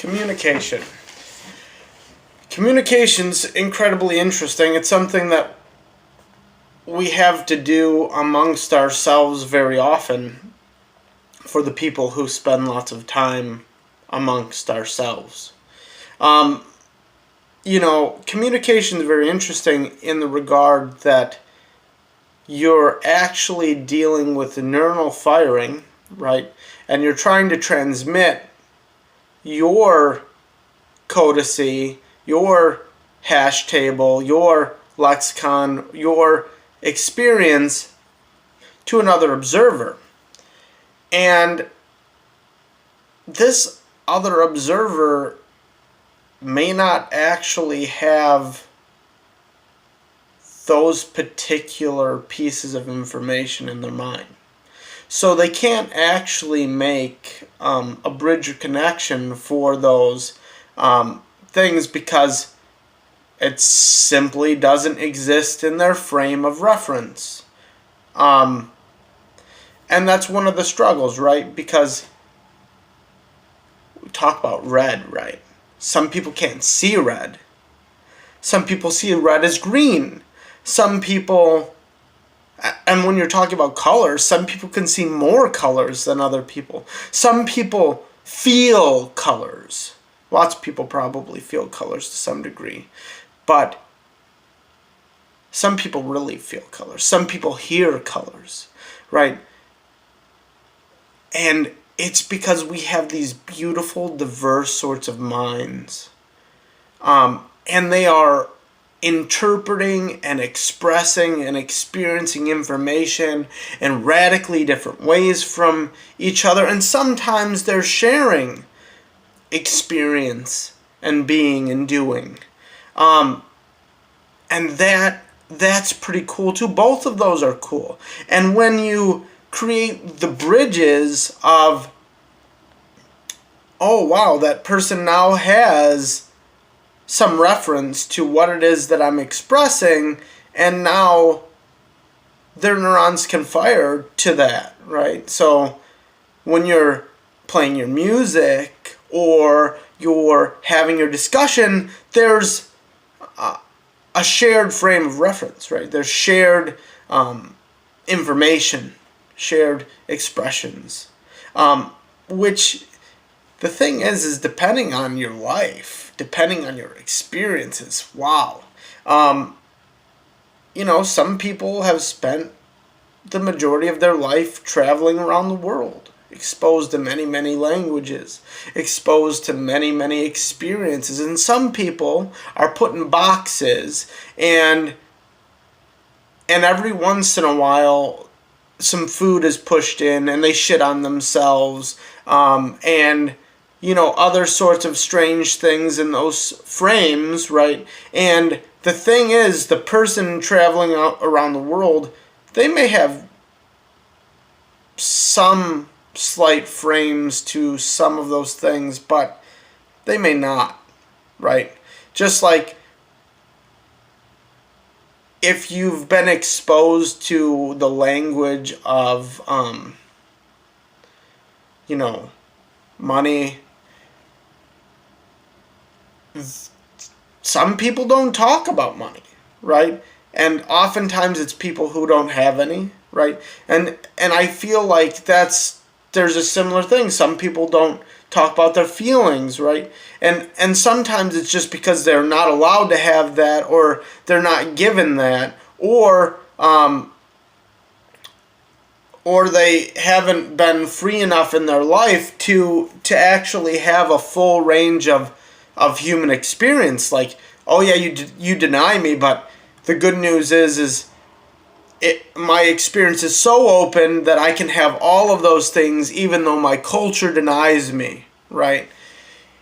Communication. Communication's incredibly interesting. It's something that we have to do amongst ourselves very often for the people who spend lots of time amongst ourselves. Communication is very interesting in the regard that you're actually dealing with neuronal firing, right? And you're trying to transmit your codice, your hash table, your lexicon, your experience to another observer. And this other observer may not actually have those particular pieces of information in their mind. So they can't actually make a bridge or connection for those things because it simply doesn't exist in their frame of reference. And that's one of the struggles, right? Because we talk about red, right? Some people can't see red. Some people see red as green. Some people, and when you're talking about colors, some people can see more colors than other people. Some people feel colors. Lots of people probably feel colors to some degree. But some people really feel colors. Some people hear colors, right? And it's because we have these beautiful, diverse sorts of minds. And they are interpreting and expressing and experiencing information in radically different ways from each other. And sometimes they're sharing experience and being and doing. And that's pretty cool too. Both of those are cool. And when you create the bridges of, oh wow, that person now has some reference to what it is that I'm expressing, and now their neurons can fire to that, right? So when you're playing your music or you're having your discussion, there's a shared frame of reference, right? There's shared information, shared expressions, which the thing is depending on your life, depending on your experiences, wow. Some people have spent the majority of their life traveling around the world, exposed to many, many languages, exposed to many, many experiences. And some people are put in boxes, and every once in a while some food is pushed in and they shit on themselves, and other sorts of strange things in those frames, right? And the thing is, the person traveling out around the world, they may have some slight frames to some of those things, but they may not, right? Just like if you've been exposed to the language of, money, some people don't talk about money, right? And oftentimes it's people who don't have any, right? And I feel like there's a similar thing. Some people don't talk about their feelings, right? And sometimes it's just because they're not allowed to have that, or they're not given that, or they haven't been free enough in their life to actually have a full range of human experience. Like, oh yeah, you deny me, but the good news is my experience is so open that I can have all of those things even though my culture denies me, right?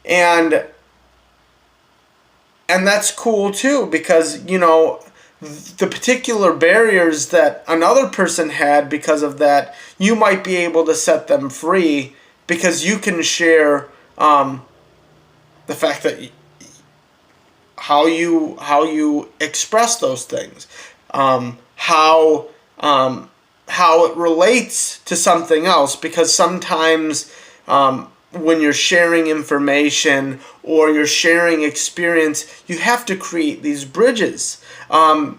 And that's cool too, because the particular barriers that another person had because of that, you might be able to set them free because you can share the fact that how you express those things, how it relates to something else, because sometimes when you're sharing information or you're sharing experience, you have to create these bridges. And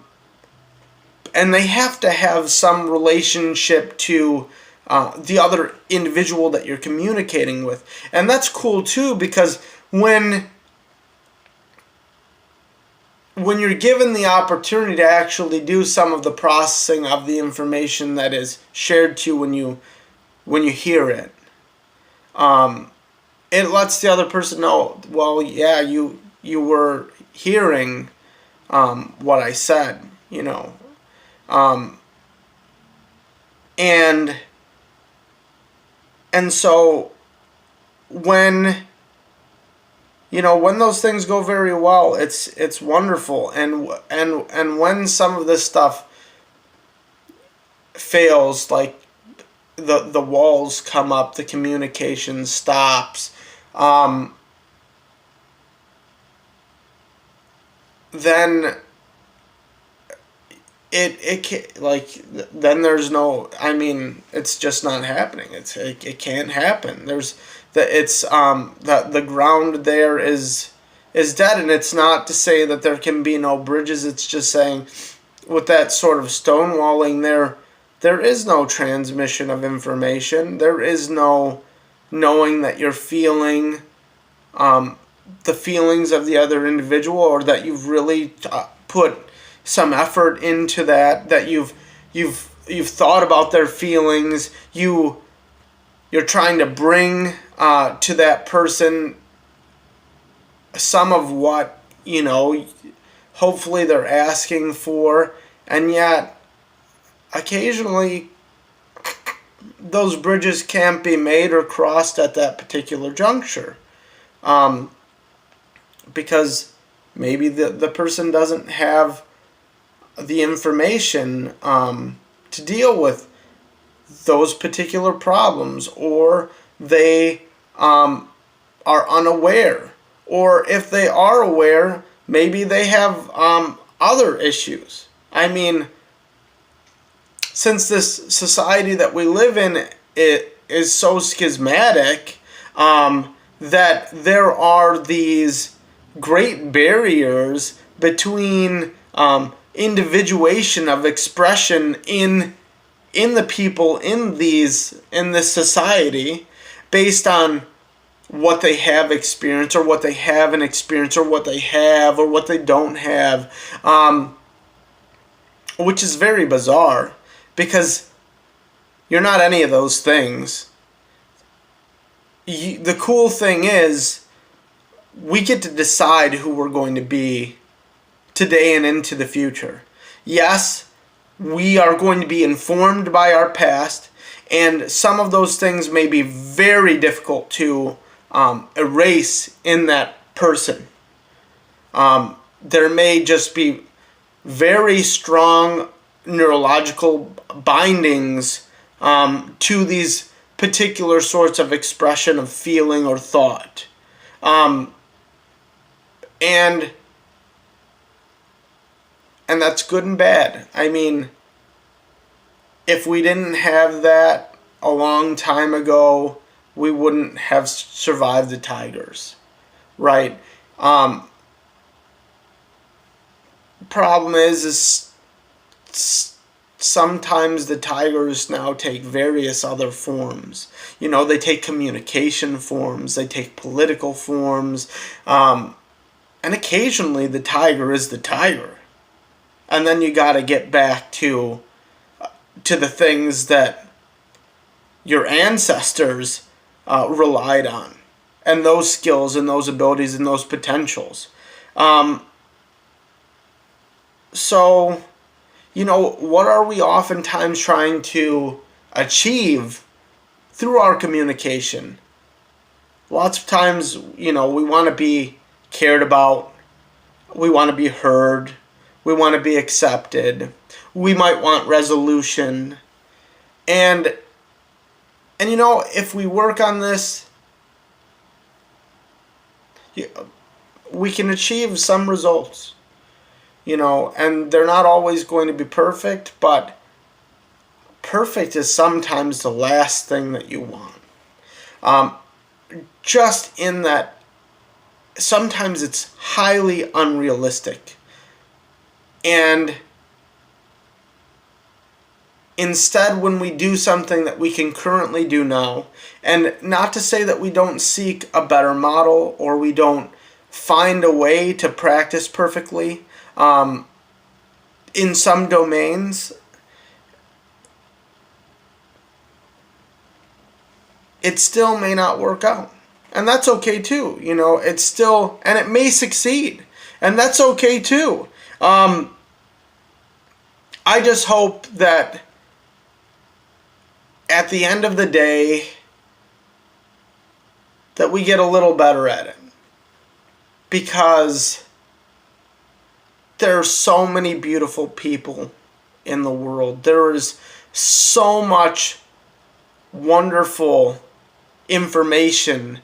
they have to have some relationship to the other individual that you're communicating with. And that's cool too, because when you're given the opportunity to actually do some of the processing of the information that is shared to you when you hear it, it lets the other person know, well, yeah, you were hearing what I said, and so when when those things go very well, it's wonderful, and when some of this stuff fails, like the walls come up, the communication stops, then then there's no, it's just not happening. It can't happen. The ground there is dead, and it's not to say that there can be no bridges. It's just saying, with that sort of stonewalling there is no transmission of information. There is no knowing that you're feeling the feelings of the other individual, or that you've really put some effort into that you've thought about their feelings. You're trying to bring to that person some of what hopefully they're asking for, and yet occasionally those bridges can't be made or crossed at that particular juncture, because maybe the person doesn't have the information to deal with those particular problems, or they are unaware, or if they are aware, maybe they have other issues. Since this society that we live in, it is so schismatic, that there are these great barriers between individuation of expression in the people in this society, based on what they have experienced, or what they haven't experienced, or what they have or what they don't have, which is very bizarre, because you're not any of those things. The cool thing is, we get to decide who we're going to be today and into the future. Yes, we are going to be informed by our past, and some of those things may be very difficult to erase in that person. There may just be very strong neurological bindings to these particular sorts of expression of feeling or thought. And that's good and bad. If we didn't have that a long time ago, we wouldn't have survived the tigers, right? Problem is sometimes the tigers now take various other forms. They take communication forms, they take political forms, and occasionally the tiger is the tiger. And then you got to get back to the things that your ancestors relied on, and those skills and those abilities and those potentials. So, what are we oftentimes trying to achieve through our communication? Lots of times, we want to be cared about, we want to be heard, we want to be accepted, we might want resolution, and if we work on this, we can achieve some results. And they're not always going to be perfect, but perfect is sometimes the last thing that you want. just in that sometimes it's highly unrealistic. And instead, when we do something that we can currently do now, and not to say that we don't seek a better model or we don't find a way to practice perfectly in some domains, it still may not work out. And that's okay too. It's still, and it may succeed. And that's okay too. I just hope that at the end of the day, that we get a little better at it. Because there are so many beautiful people in the world. There is so much wonderful information,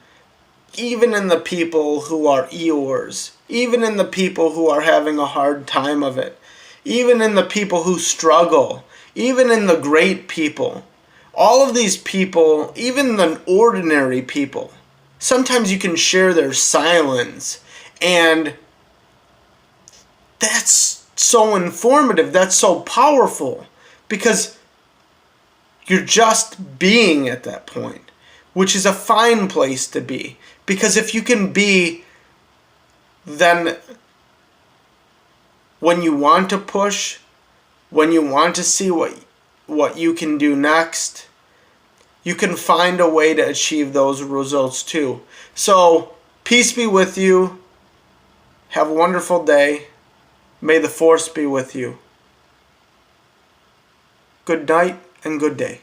even in the people who are Eeyores, even in the people who are having a hard time of it, even in the people who struggle, even in the great people. All of these people, even the ordinary people, sometimes you can share their silence, and that's so informative, that's so powerful, because you're just being at that point, which is a fine place to be. Because if you can be, then when you want to push, when you want to see what you can do next, you can find a way to achieve those results too. So, peace be with you. Have a wonderful day. May the force be with you. Good night and good day.